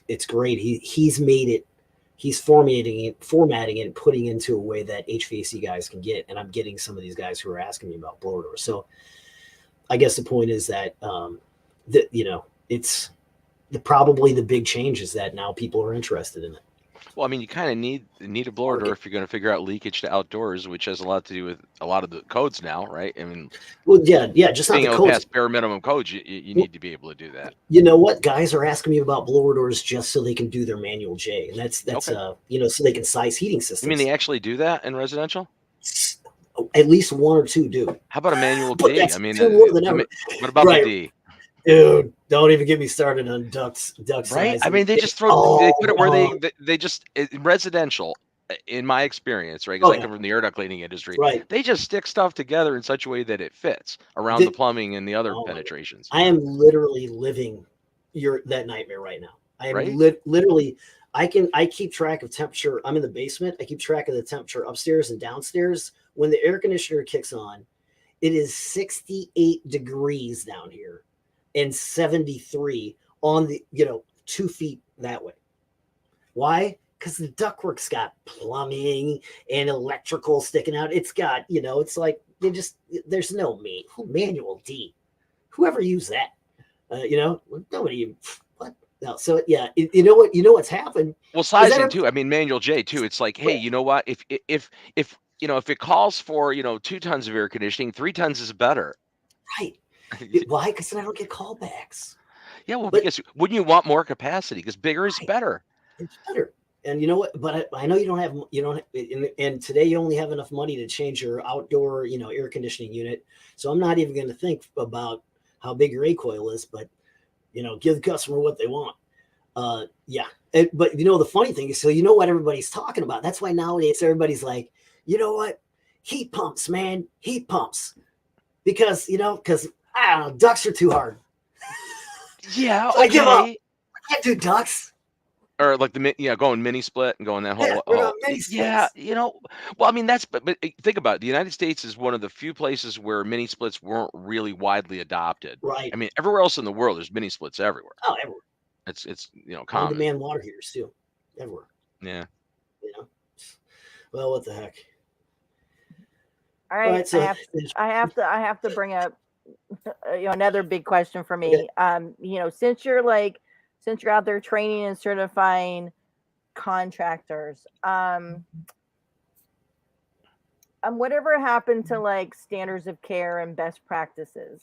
it's great. He's made it, he's formatting it and putting into a way that HVAC guys can get, and I'm getting some of these guys who are asking me about blower doors. So I guess the point is that it's probably the big change is that now people are interested in it. Well, I mean, you kind of need a blower door if you're going to figure out leakage to outdoors, which has a lot to do with a lot of the codes now, right? I mean, just being not the able codes. to pass bare minimum codes, you need to be able to do that. You know what? Guys are asking me about blower doors just so they can do their manual J, and that's okay. So they can size heating systems. You mean they actually do that in residential? At least one or two do. How about a manual D? I mean, what about the D? Dude, don't even get me started on duct size. Right? I mean, they just they put it where they just in residential, in my experience, right? Because I come from the air duct cleaning industry. Right. They just stick stuff together in such a way that it fits around the plumbing and the other penetrations. I am literally living that nightmare right now. I am literally. I keep track of temperature. I'm in the basement. I keep track of the temperature upstairs and downstairs. When the air conditioner kicks on, it is 68 degrees down here and 73 on the 2 feet that way. Why? Because the ductwork's got plumbing and electrical sticking out. It's got it's like there's no manual D. Whoever used that, nobody even. No, so you know what's happened. Well, sizing too. I mean, manual J too. It's like, hey, you know what? If it calls for 2 tons of air conditioning, 3 tons is better. Right. Why? Because then I don't get callbacks. Yeah, well, because wouldn't you want more capacity? Because bigger is better. It's better. And you know what? But I know you don't have and today you only have enough money to change your outdoor air conditioning unit. So I'm not even going to think about how big your A coil is, but Give the customer what they want. Yeah. But the funny thing is, so what everybody's talking about. That's why nowadays everybody's like, you know what? Heat pumps, man. Heat pumps. Because, I don't know, ducks are too hard. Yeah, So I give up. okay. I can't do ducks. Or like going mini split and going that Yeah, whole, we're going mini yeah, splits. well, I mean, but think about it. The United States is one of the few places where mini splits weren't really widely adopted. Right. I mean, everywhere else in the world, there's mini splits everywhere. Oh, everywhere. It's common. On-demand water heaters too. Everywhere. Yeah. Well, what the heck? All right, so I have to bring up another big question for me. Okay. Since you're out there training and certifying contractors, whatever happened to like standards of care and best practices?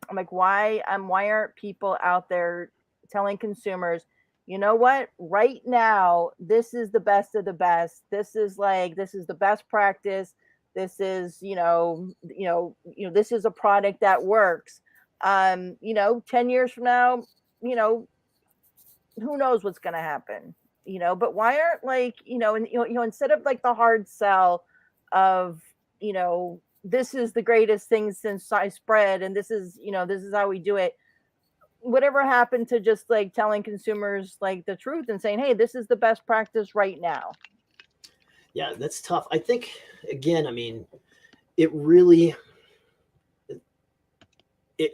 I'm like, why aren't people out there telling consumers, you know what, right now, this is the best of the best. This is the best practice. This is, this is a product that works. 10 years from now, who knows what's going to happen, but why aren't instead of like the hard sell of, this is the greatest thing since sliced bread, and this is how we do it. Whatever happened to just like telling consumers like the truth and saying, hey, this is the best practice right now? Yeah, that's tough. I think, again, I mean, it really,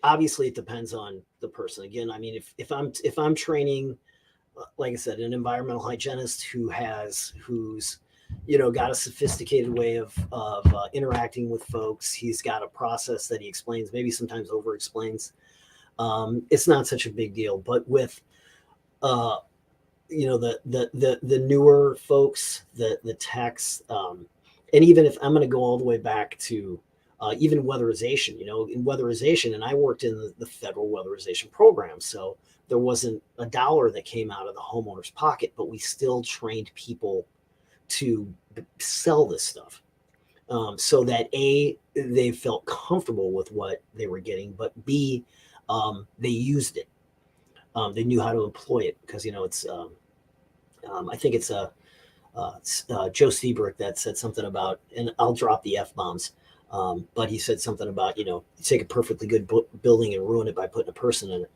obviously it depends on the person. Again, I mean, if I'm training, like I said, an environmental hygienist who's got a sophisticated way of interacting with folks. He's got a process that he explains, maybe sometimes over explains. It's not such a big deal. But with the newer folks, the techs, and even if I'm going to go all the way back to even weatherization, in weatherization, and I worked in the federal weatherization program, so there wasn't a dollar that came out of the homeowner's pocket, but we still trained people to sell this stuff, so that A, they felt comfortable with what they were getting, but B, they used it. They knew how to employ it, because it's I think it's Joe Seabrook that said something about, and I'll drop the F-bombs, but he said something about, you take a perfectly good building and ruin it by putting a person in it.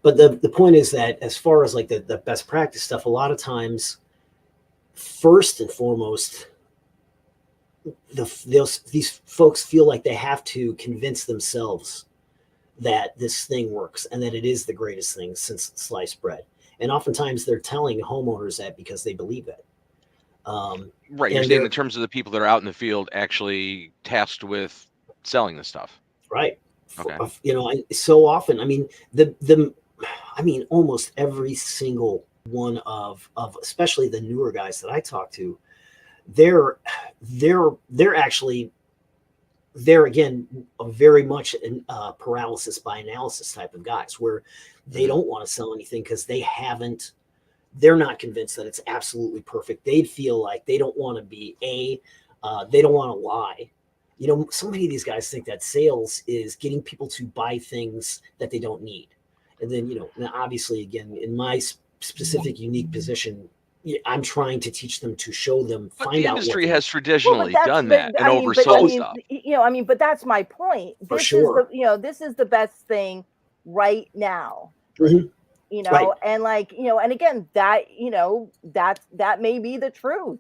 But the point is that as far as like the best practice stuff, a lot of times, first and foremost, these folks feel like they have to convince themselves that this thing works and that it is the greatest thing since sliced bread. And oftentimes they're telling homeowners that because they believe it. Right. You're saying in terms of the people that are out in the field actually tasked with selling this stuff. Right. Okay. So often, I mean, almost every single one of especially the newer guys that I talk to, they're again very much paralysis by analysis type of guys, where they don't want to sell anything because they're not convinced that it's absolutely perfect. They'd feel like they don't want to be they don't want to lie. So many of these guys think that sales is getting people to buy things that they don't need. And then, now obviously, again, in my specific unique position, I'm trying to teach them, to show them, but find the out. industry has traditionally done that and oversold stuff. But that's my point. For sure. This is the best thing right now. Mm-hmm. Right. And and again, that that may be the truth.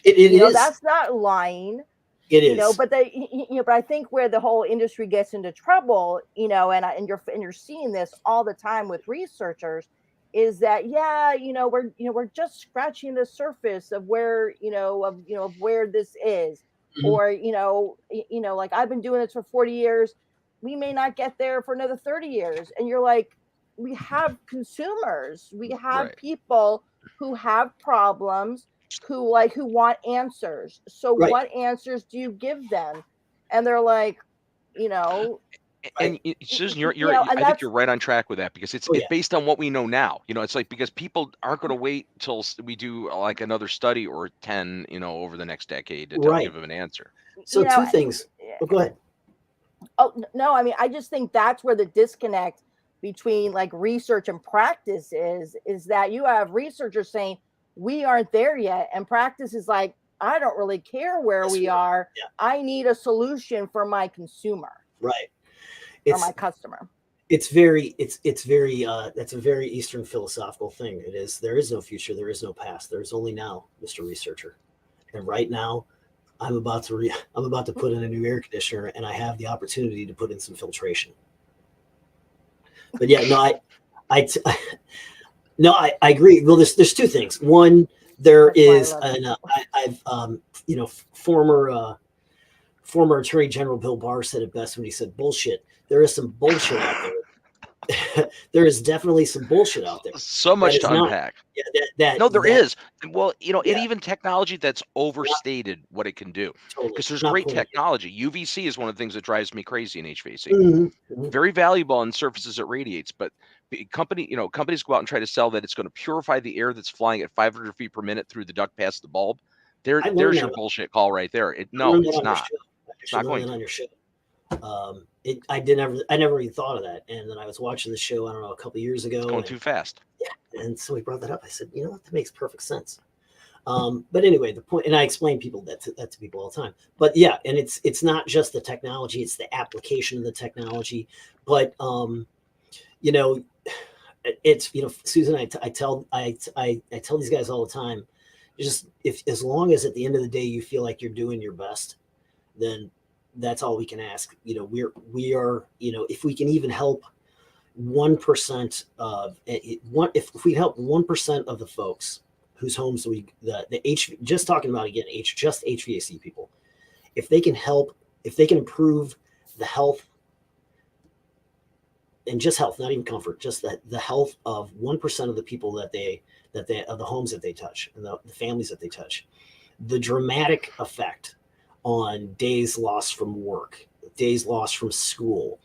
It is. That's not lying. It is. But but I think where the whole industry gets into trouble, and you're seeing this all the time with researchers, is that we're just scratching the surface of where of where this is, mm-hmm. Or like I've been doing this for 40 years, we may not get there for another 30 years, and you're like, we have consumers, we have right. people who have problems, who want answers. So right. What answers do you give them? And they're like, And Susan, I think you're right on track with that, because it's based on what we know now. It's like, because people aren't going to wait till we do like another study or 10, over the next decade to give them an answer. So two things. Go ahead. Oh no, I mean, I just think that's where the disconnect between like research and practice is that you have researchers saying we aren't there yet, and practice is like, I don't really care where we are. Yeah. I need a solution for my consumer, Right. or my customer. It's very that's a very Eastern philosophical thing. It is, there is no future, there is no past, there's only now, Mr. Researcher. And right now I'm about to put in a new air conditioner, and I have the opportunity to put in some filtration. But yeah, no, I agree. Well, there's two things. One, there is former Attorney General Bill Barr said it best when he said bullshit. There is some bullshit out there. There is definitely some bullshit out there. So much to unpack. No, there is. Well, and even technology that's overstated what it can do. Because there's great technology. UVC is one of the things that drives me crazy in HVAC. Mm-hmm. Very valuable on surfaces it radiates, but companies go out and try to sell that it's going to purify the air that's flying at 500 feet per minute through the duct past the bulb. There's your bullshit call right there. No, it's not. It's not going on your show. I never even thought of that. And then I was watching the show, I don't know, a couple of years ago. It's going too fast. Yeah. And so he brought that up. I said, you know what? That makes perfect sense. But anyway, the point, and I explain that to people all the time, but yeah. And it's not just the technology, it's the application of the technology. But, it's, Susan, I tell these guys all the time, just as long as at the end of the day, you feel like you're doing your best, then that's all we can ask. We are, if we can even help 1% of if we help 1% of the folks whose homes just talking about, again, just HVAC people, if they can improve the health, and just health, not even comfort, just the health of 1% of the people of the homes that they touch, and the families that they touch, the dramatic effect on days lost from work, days lost from school,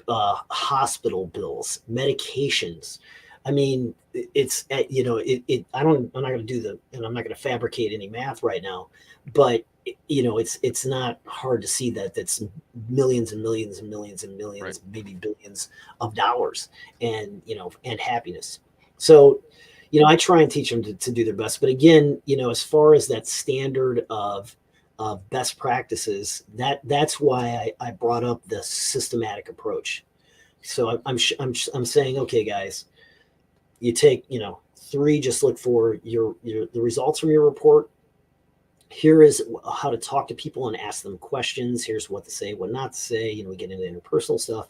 hospital bills, medications. I mean, it's, I'm not going to and I'm not going to fabricate any math right now, but it's not hard to see that that's millions and millions and millions and millions, right, maybe billions of dollars, and happiness. So, I try and teach them to do their best. But again, as far as that standard of best practices, that's why I brought up the systematic approach. So I'm saying, okay, guys, you take 3, just look for the results from your report. Here is how to talk to people and ask them questions. Here's what to say, what not to say. We get into interpersonal stuff,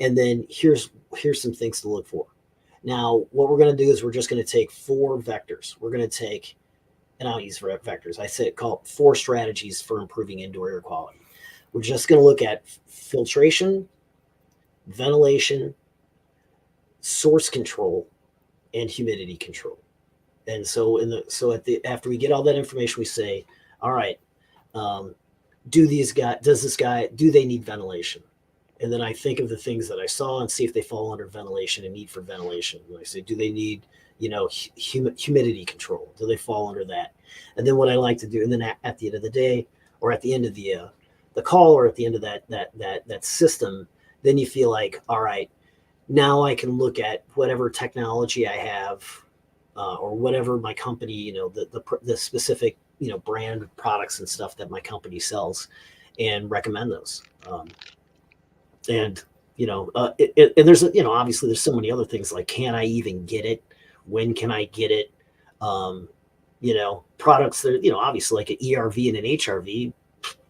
and then here's some things to look for. Now, what we're going to do is we're just going to take 4 vectors. We're going to take, and I'll use vectors. I call it 4 strategies for improving indoor air quality. We're just going to look at filtration, ventilation, source control, and humidity control. And so after we get all that information, we say, all right, do they need ventilation? And then I think of the things that I saw and see if they fall under ventilation and need for ventilation. And I say, do they need, humidity control? Do they fall under that? And then what I like to do, and then at the end of the day, or at the end of the call, or at the end of that system, then you feel like, all right, now I can look at whatever technology I have, or whatever my company, the specific, brand of products and stuff that my company sells, and recommend those. And there's, obviously there's so many other things, like, can I even get it? When can I get it? Products that, obviously, like an ERV and an HRV,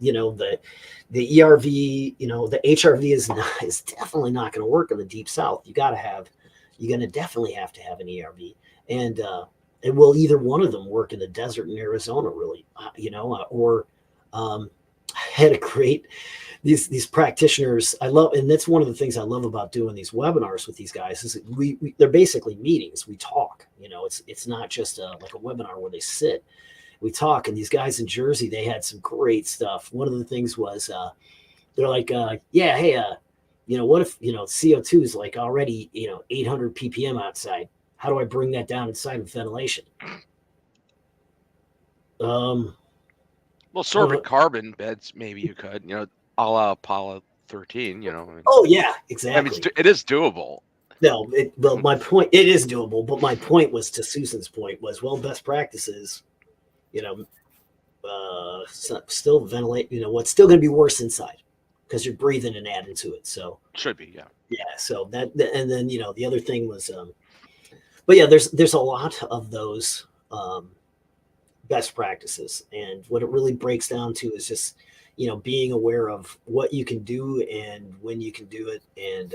the ERV, the HRV is definitely not going to work in the deep South. You're going to definitely have to have an ERV. And will either one of them work in the desert in Arizona, really? Or I had a great, these practitioners I love, and that's one of the things I love about doing these webinars with these guys, is they're basically meetings. We talk. It's not just like a webinar where they sit. We talk, and these guys in Jersey, they had some great stuff. One of the things was they're like, yeah, hey, what if CO2 is like already 800 ppm outside? How do I bring that down inside with ventilation? Well, sorbent carbon beds, maybe you could, a la Apollo 13, Oh yeah, exactly. I mean, it is doable. No, well, my point, it is doable, but my point was, to Susan's point was, well, best practices, you know, still ventilate, what's still going to be worse inside because you're breathing and adding to it. So Should be, yeah. yeah, so and then, the other thing was, but yeah, there's a lot of those, best practices, and what it really breaks down to is just, being aware of what you can do and when you can do it, and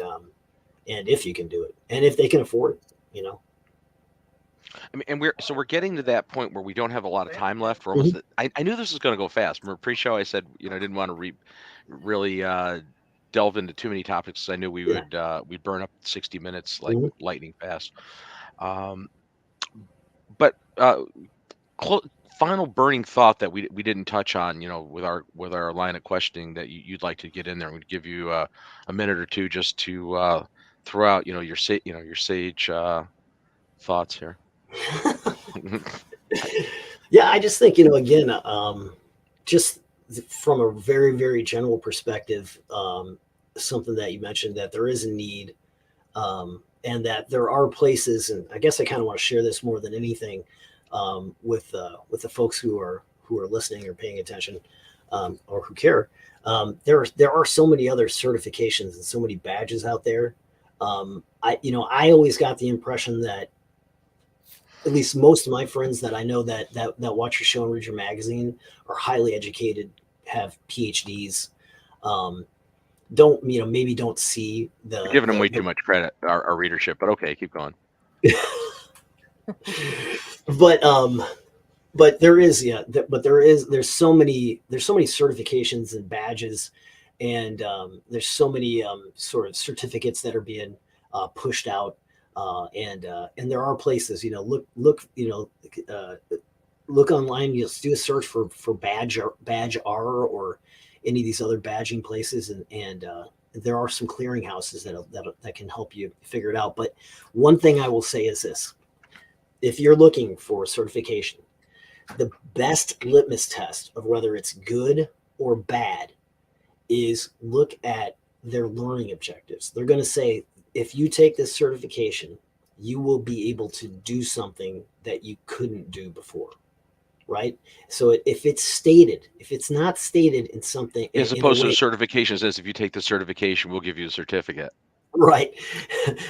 if you can do it, and if they can afford it. I mean, and we're getting to that point where we don't have a lot of time left. We're almost. I knew this was going to go fast. Remember pre-show I said I didn't want to really delve into too many topics, 'cause I knew we would we'd burn up 60 minutes like lightning fast. But final burning thought that we didn't touch on, with our line of questioning that you'd like to get in there. We'd give you a minute or two just to throw out your sage thoughts here. Yeah, I just think, again, just from a very, very general perspective, something that you mentioned, that there is a need, and that there are places, and I guess I kind of want to share this more than anything, with the folks who are listening or paying attention, or who care. There are so many other certifications and so many badges out there. I always got the impression that, at least most of my friends that I know that watch your show and read your magazine are highly educated, have PhDs. Maybe don't see the. We're giving them way too much credit, our readership, but okay, keep going. But there's so many certifications and badges, and there's so many sort of certificates that are being pushed out. And there are places, look online, do a search for badge R or any of these other badging places, and there are some clearinghouses that can help you figure it out. But one thing I will say is this: if you're looking for certification, the best litmus test of whether it's good or bad is look at their learning objectives. They're going to say, if you take this certification, you will be able to do something that you couldn't do before, right? So if it's not stated in something, as opposed to a certification says, if you take the certification, we'll give you a certificate. Right.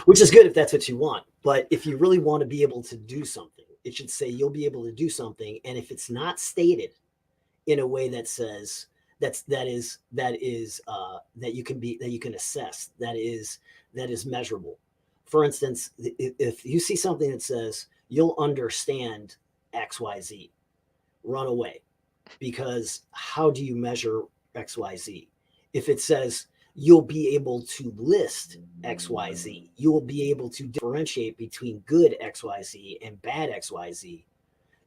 Which is good if that's what you want. But if you really want to be able to do something, it should say you'll be able to do something. And if it's not stated in a way that says that you can assess, that is measurable. For instance, if you see something that says you'll understand XYZ, run away, because how do you measure XYZ? If it says you'll be able to list XYZ, you will be able to differentiate between good XYZ and bad XYZ,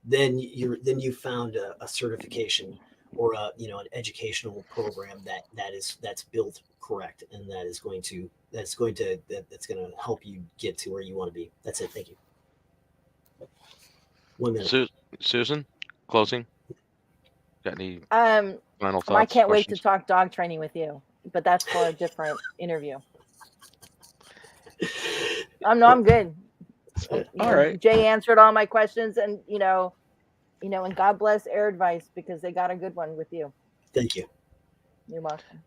then you found a certification or an educational program that's built correct, and that's going to help you get to where you want to be. That's it. Thank you. 1 minute. Susan, closing. Got any final thoughts? I can't wait to talk dog training with you, but that's for a different interview. I'm good. All right. Jay answered all my questions, and and God bless Air Advice, because they got a good one with you. Thank you. You're welcome.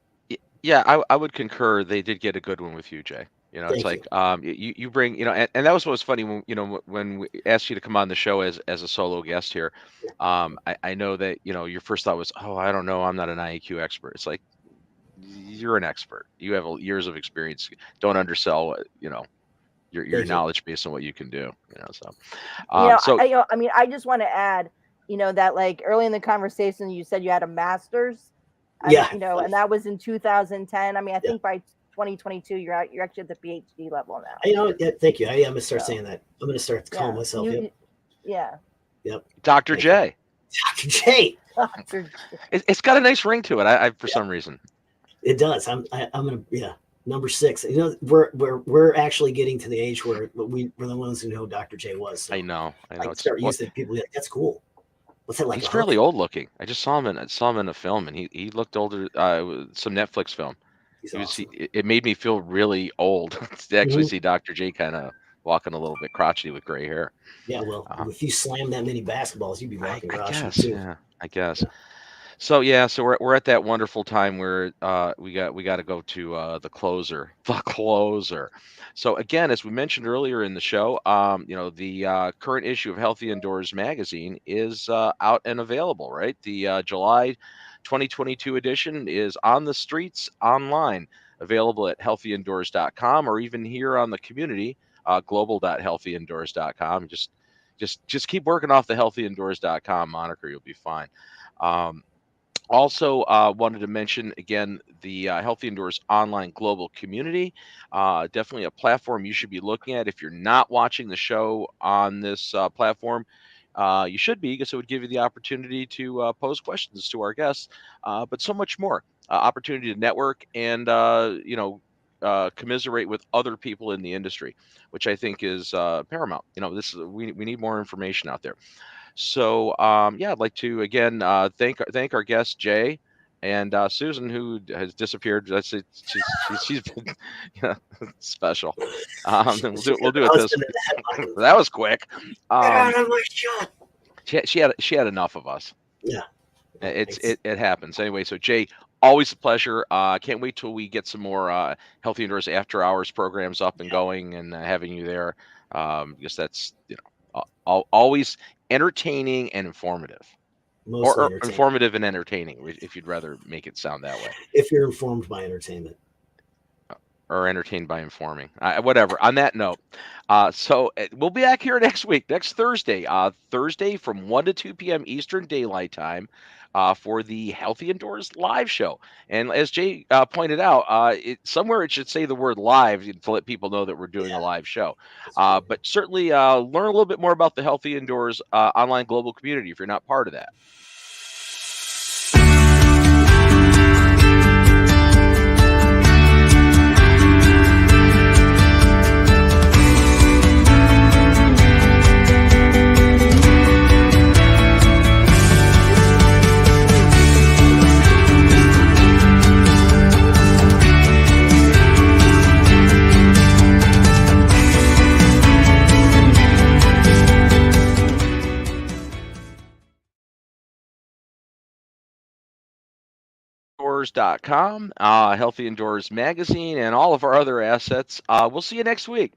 Yeah, I would concur. They did get a good one with you, Jay. It's like you bring, and that was what was funny when we asked you to come on the show as a solo guest here. I know that your first thought was, oh, I don't know, I'm not an IAQ expert. It's like, you're an expert. You have years of experience. Don't undersell your knowledge based on what you can do. I just want to add, that like early in the conversation you said you had a master's. And that was in 2010. I think by 2022 you're actually at the PhD level now. Thank you. I'm gonna start saying that. I'm gonna start calling myself. Yep. Dr. J. Dr. J. It's got a nice ring to it. I for some reason. It does. I'm gonna number 6. We're actually getting to the age where we're the ones who know who Dr. J was. So I know. I start using people. That's cool. What's that like? He's fairly old looking. I just saw him in a film, and he looked older. Some Netflix film. He's It was awesome. it made me feel really old to actually Mhm. see Dr. J kind of walking a little bit crotchety with gray hair. Yeah, well, Um, if you slam that many basketballs, you'd be walking I crotchety guess, too. yeah, I guess. Yeah. So yeah, so we're at that wonderful time where we got to go to the closer, the closer. So again, as we mentioned earlier in the show, the current issue of Healthy Indoors magazine is out and available. Right, the July 2022 edition is on the streets online, available at healthyindoors.com or even here on the community, global.healthyindoors.com. Just keep working off the healthyindoors.com moniker, you'll be fine. Um, Also, wanted to mention again the Healthy Indoors online global community. Definitely a platform you should be looking at. If you're not watching the show on this platform, you should be, because it would give you the opportunity to pose questions to our guests, but so much more. Opportunity to network and commiserate with other people in the industry, which I think is paramount. This is we need more information out there. So, yeah, I'd like to again thank our guest Jay and Susan, who has disappeared. That's it. She's been special. And we'll She's do got we'll do her it this. husband in the headlock. That was quick. Get Um, out of my shot. she had enough of us. Yeah. It's Thanks. it happens anyway. So Jay, always a pleasure. Can't wait till we get some more Healthy Indoors after hours programs up and Yeah, going, and having you there, because that's always entertaining and informative. Or, mostly or entertainment. informative and entertaining, if you'd rather make it sound that way, If you're informed by entertainment. or entertained by informing. Whatever. On that note, we'll be back here next week, next Thursday, Thursday from 1 to 2 p.m. Eastern Daylight Time, for the Healthy Indoors live show. And as Jay pointed out, somewhere it should say the word live to let people know that we're doing a Yeah, live show. that's true. But certainly learn a little bit more about the Healthy Indoors online global community if you're not part of that. Indoors.com, Healthy Indoors Magazine, and all of our other assets. We'll see you next week.